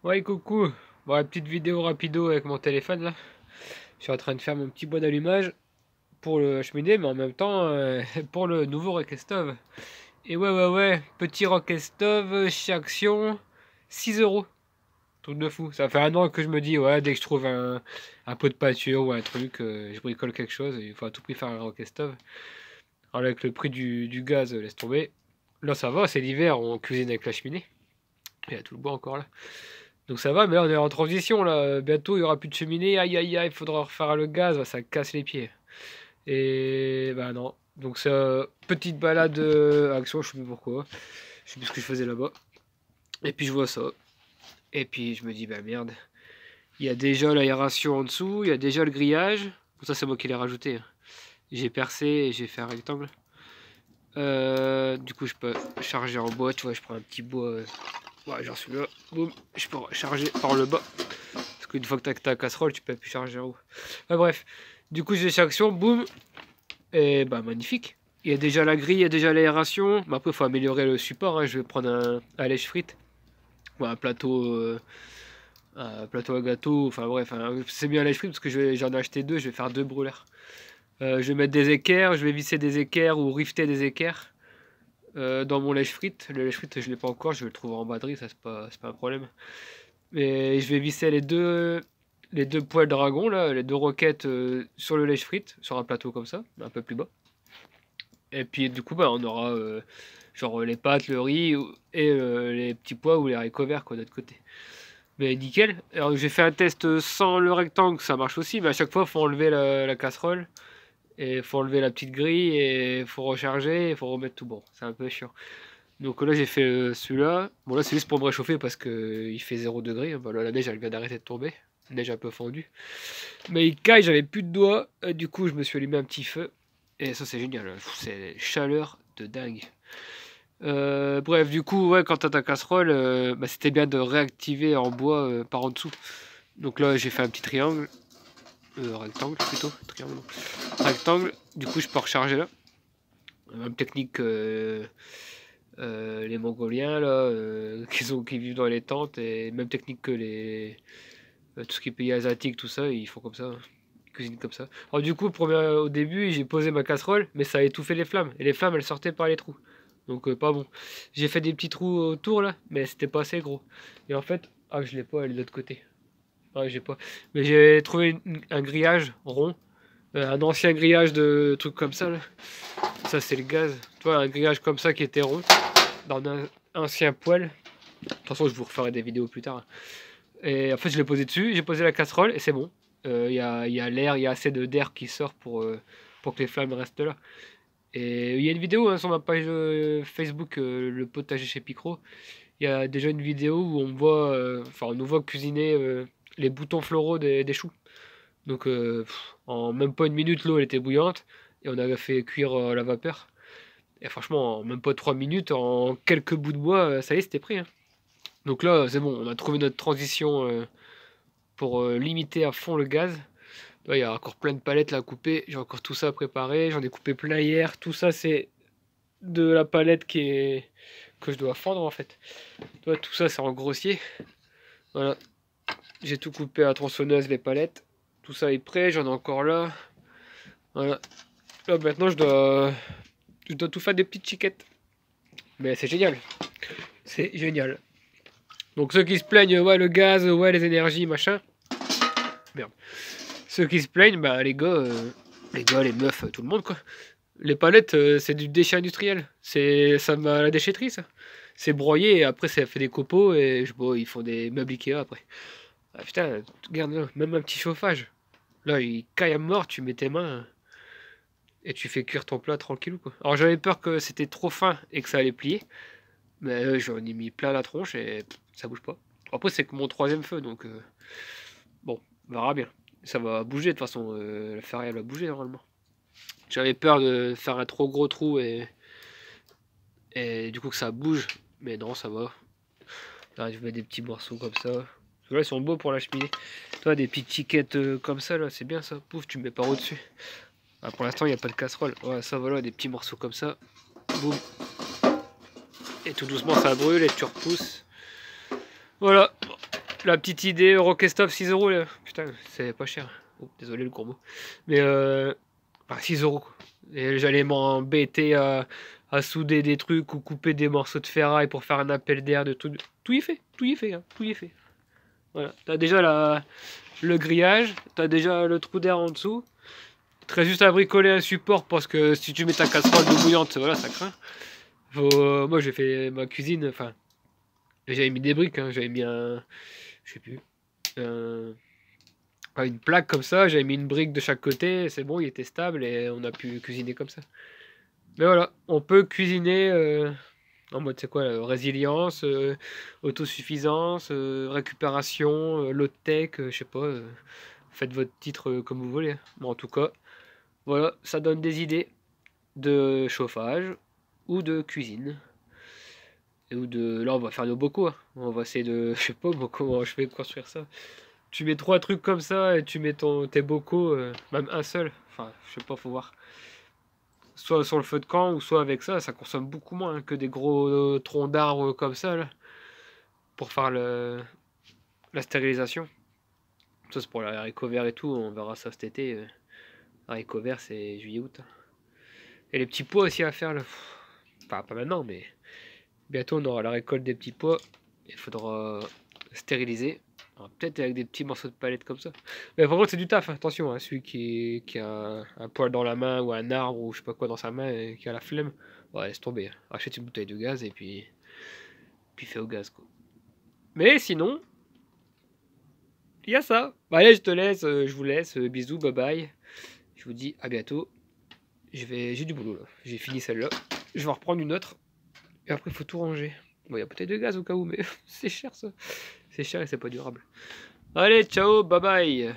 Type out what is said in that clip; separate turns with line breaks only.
Ouais, coucou. Bon, la petite vidéo rapido avec mon téléphone là. Je suis en train de faire mon petit bois d'allumage pour le cheminée, mais en même temps pour le nouveau Rockestove. Et ouais, petit Rockestove chez Action, 6 €. Truc de fou. Ça fait un an que je me dis, ouais, dès que je trouve un pot de peinture ou un truc, je bricole quelque chose, il faut à tout prix faire un Rockestove. Alors, avec le prix du gaz, laisse tomber. Là, ça va, c'est l'hiver, on cuisine avec la cheminée. Il y a tout le bois encore là. Donc ça va, mais là on est en transition là. Bientôt il y aura plus de cheminée. Aïe aïe aïe, il faudra refaire le gaz, ça casse les pieds. Et bah non. Donc ça, petite balade action, je sais plus pourquoi. Je sais plus ce que je faisais là-bas. Et puis je vois ça. Et puis je me dis bah merde. Il y a déjà l'aération en dessous, il y a déjà le grillage. Bon, ça c'est moi qui l'ai rajouté, hein. J'ai percé et j'ai fait un rectangle. Du coup je peux charger en bois, tu vois, je prends un petit bois. Ouais, genre celui-là. Boum, je peux recharger par le bas. Parce qu'une fois que t'as ta casserole, tu peux plus charger en haut. Enfin, bref, du coup j'ai action, boum, et bah magnifique. Il y a déjà la grille, il y a déjà l'aération. Mais après il faut améliorer le support, hein. Je vais prendre un lèche-frites. Ou un plateau à gâteau, enfin bref, c'est bien un lèche-frites parce que j'en ai acheté deux, je vais faire deux brûleurs. Je vais mettre des équerres, je vais visser des équerres ou rifter des équerres dans mon lèche-frites. Le lèche-frites je l'ai pas encore, je vais le trouver en batterie, ça c'est pas un problème. Et je vais visser les deux poils dragon, là, les deux roquettes sur le lèche-frites, sur un plateau comme ça, un peu plus bas. Et puis du coup, bah, on aura genre les pâtes, le riz et les petits pois ou les haricots verts quoi, de l'autre côté. Mais nickel. Alors j'ai fait un test sans le rectangle, ça marche aussi, mais à chaque fois, il faut enlever la casserole. Et il faut enlever la petite grille et il faut recharger, il faut remettre tout bon. C'est un peu chiant. Donc là j'ai fait celui-là. Bon là c'est juste pour me réchauffer parce que il fait 0 degré. Bah, là, la neige elle vient d'arrêter de tomber. Neige un peu fondue. Mais il caille, j'avais plus de doigts. Du coup je me suis allumé un petit feu. Et ça c'est génial. C'est chaleur de dingue. Bref, du coup, ouais, quand t'as ta casserole, bah, c'était bien de réactiver en bois par en dessous. Donc là, j'ai fait un petit triangle. Rectangle plutôt. Triangle. Rectangle. Du coup, je peux recharger là. Même technique que les Mongoliens là, qui vivent dans les tentes, et même technique que tout ce qui est pays asiatique, tout ça, ils font comme ça, hein. Ils cuisinent comme ça. Alors du coup, au début, j'ai posé ma casserole, mais ça a étouffé les flammes. Et les flammes, elles sortaient par les trous. Donc pas bon. J'ai fait des petits trous autour là, mais c'était pas assez gros. Et en fait, ah je l'ai pas, elle est de l'autre côté. Ah j'ai pas. Mais j'ai trouvé un grillage rond. Un ancien grillage de trucs comme ça là. Ça c'est le gaz. Tu vois, un grillage comme ça qui était rond. Dans un ancien poêle. De toute façon, je vous referai des vidéos plus tard. Et en fait, je l'ai posé dessus, j'ai posé la casserole et c'est bon. Il y a l'air, il y a assez d'air qui sort pour que les flammes restent là. Et il y a une vidéo hein, sur ma page Facebook, le potager chez Picro. Il y a déjà une vidéo où on nous voit cuisiner les boutons floraux des choux. Donc, en même pas une minute, l'eau elle était bouillante et on avait fait cuire à la vapeur. Et franchement, en même pas 3 minutes, en quelques bouts de bois, ça y est, c'était pris, hein. Donc là, c'est bon, on a trouvé notre transition pour limiter à fond le gaz. Là, il y a encore plein de palettes là à couper. J'ai encore tout ça à préparer. J'en ai coupé plein hier. Tout ça, c'est de la palette que je dois fendre en fait. Tout ça, c'est en grossier. Voilà. J'ai tout coupé à tronçonneuse, les palettes. Tout ça est prêt. J'en ai encore là. Voilà. Là, maintenant, je dois tout faire des petites chiquettes. Mais c'est génial. C'est génial. Donc ceux qui se plaignent, ouais, le gaz, ouais, les énergies, machin. Merde. Ceux qui se plaignent, bah les gars, les meufs, tout le monde quoi. Les palettes, c'est du déchet industriel. Ça va à la déchetterie ça. C'est broyé et après ça fait des copeaux et bon, ils font des meubles Ikea après. Ah putain, regarde là, même un petit chauffage. Là, il caille à mort, tu mets tes mains et tu fais cuire ton plat tranquillou quoi. Alors j'avais peur que c'était trop fin et que ça allait plier. Mais j'en ai mis plein la tronche et ça bouge pas. Après c'est que mon troisième feu donc bon, on verra bien. Ça va bouger de toute façon, la ferraille elle va bouger normalement. J'avais peur de faire un trop gros trou et du coup que ça bouge, mais non ça va. Là je mets des petits morceaux comme ça. Là ils sont beaux pour la cheminée. Toi des petites chiquettes comme ça là, c'est bien ça. Pouf, tu me mets par au-dessus. Ah, pour l'instant il n'y a pas de casserole. Ouais ça voilà, des petits morceaux comme ça. Boum. Et tout doucement ça brûle et tu repousses. Voilà. La petite idée Rockestop 6 euros là. Putain, c'est pas cher. Oh, désolé le gros mot. Mais enfin, 6 euros. Et j'allais m'embêter à souder des trucs ou couper des morceaux de ferraille pour faire un appel d'air de tout. Tout y fait, tout y fait, hein, tout y fait. Voilà. T'as déjà le grillage, t'as déjà le trou d'air en dessous. Très juste à bricoler un support parce que si tu mets ta casserole d'eau bouillante, voilà, ça craint. Moi j'ai fait ma cuisine, enfin, j'avais mis des briques, hein, j'avais mis un, je sais plus, une plaque comme ça, j'avais mis une brique de chaque côté, c'est bon, il était stable et on a pu cuisiner comme ça. Mais voilà, on peut cuisiner en mode, c'est quoi, résilience, autosuffisance, récupération, low tech, je sais pas, faites votre titre comme vous voulez. Bon, en tout cas, voilà, ça donne des idées de chauffage ou de cuisine. Ou de... Là, on va faire nos bocaux. Hein. On va essayer de... Je sais pas comment je vais construire ça. Tu mets 3 trucs comme ça et tu mets tes bocaux, même un seul. Enfin, je sais pas, faut voir. Soit sur le feu de camp ou soit avec ça, ça consomme beaucoup moins hein, que des gros troncs d'arbres comme ça, là, pour faire la stérilisation. Ça, c'est pour les haricots verts et tout, on verra ça cet été. Haricots verts, c'est juillet-août. Hein. Et les petits pois aussi à faire, là. Enfin, pas maintenant, mais bientôt on aura la récolte des petits pois. Il faudra stériliser. Peut-être avec des petits morceaux de palette comme ça. Mais par contre, c'est du taf, hein. Attention, hein, celui qui a un poil dans la main ou un arbre ou je sais pas quoi dans sa main et qui a la flemme, ouais, laisse tomber. Hein. Achète une bouteille de gaz et puis fais au gaz, quoi. Mais sinon, il y a ça. Bah, allez, je te laisse, je vous laisse. Bisous, bye bye. Je vous dis à bientôt. J'ai du boulot là. J'ai fini celle-là. Je vais en reprendre une autre. Et après, il faut tout ranger. Bon, il y a peut-être de gaz au cas où, mais c'est cher ça. C'est cher et c'est pas durable. Allez, ciao, bye bye.